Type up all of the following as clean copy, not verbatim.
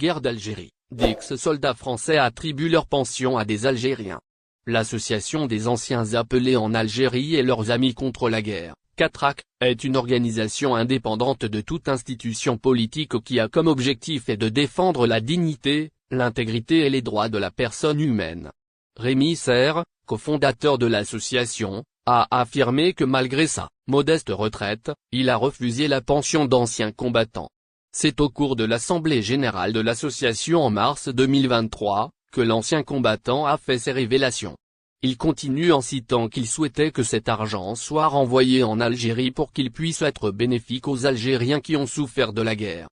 guerre d'Algérie, d'ex-soldats français attribuent leur pension à des Algériens. L'Association des anciens appelés en Algérie et leurs amis contre la guerre, CATRAC, est une organisation indépendante de toute institution politique qui a comme objectif de défendre la dignité, l'intégrité et les droits de la personne humaine. Rémi Serre, cofondateur de l'association, a affirmé que malgré sa modeste retraite, il a refusé la pension d'ancien combattant. C'est au cours de l'Assemblée générale de l'association en mars 2023, que l'ancien combattant a fait ses révélations. Il continue en citant qu'il souhaitait que cet argent soit renvoyé en Algérie pour qu'il puisse être bénéfique aux Algériens qui ont souffert de la guerre.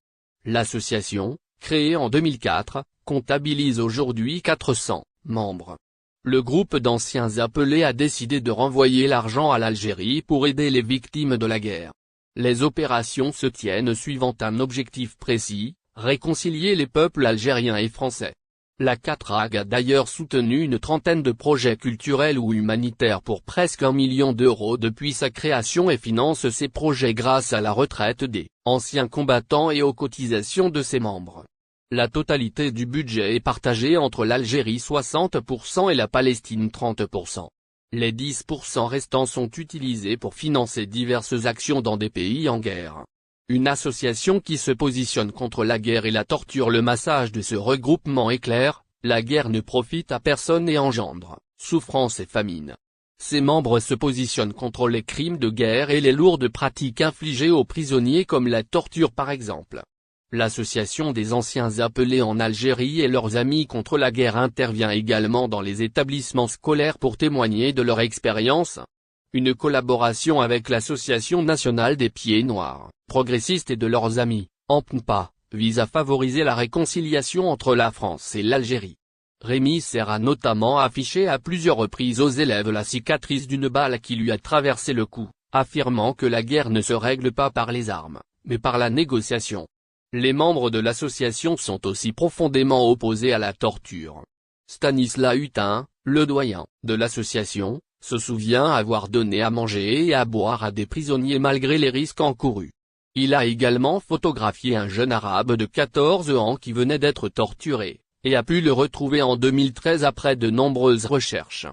L'association, créée en 2004, comptabilise aujourd'hui 400 membres. Le groupe d'anciens appelés a décidé de renvoyer l'argent à l'Algérie pour aider les victimes de la guerre. Les opérations se tiennent suivant un objectif précis, réconcilier les peuples algériens et français. La CATRAC a d'ailleurs soutenu une trentaine de projets culturels ou humanitaires pour presque 1 million d'euros depuis sa création et finance ces projets grâce à la retraite des anciens combattants et aux cotisations de ses membres. La totalité du budget est partagée entre l'Algérie 60% et la Palestine 30%. Les 10% restants sont utilisés pour financer diverses actions dans des pays en guerre. Une association qui se positionne contre la guerre et la torture. Le message de ce regroupement est clair, la guerre ne profite à personne et engendre souffrance et famine. Ses membres se positionnent contre les crimes de guerre et les lourdes pratiques infligées aux prisonniers comme la torture par exemple. L'Association des anciens appelés en Algérie et leurs amis contre la guerre intervient également dans les établissements scolaires pour témoigner de leur expérience. Une collaboration avec l'Association nationale des Pieds Noirs, progressistes et de leurs amis, ANPNPA, vise à favoriser la réconciliation entre la France et l'Algérie. Rémi Serre a notamment affiché à plusieurs reprises aux élèves la cicatrice d'une balle qui lui a traversé le cou, affirmant que la guerre ne se règle pas par les armes, mais par la négociation. Les membres de l'association sont aussi profondément opposés à la torture. Stanislas Hutin, le doyen de l'association, se souvient avoir donné à manger et à boire à des prisonniers malgré les risques encourus. Il a également photographié un jeune arabe de 14 ans qui venait d'être torturé, et a pu le retrouver en 2013 après de nombreuses recherches.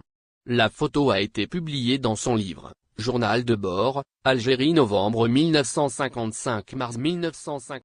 La photo a été publiée dans son livre, Journal de bord, Algérie novembre 1955 mars 1955.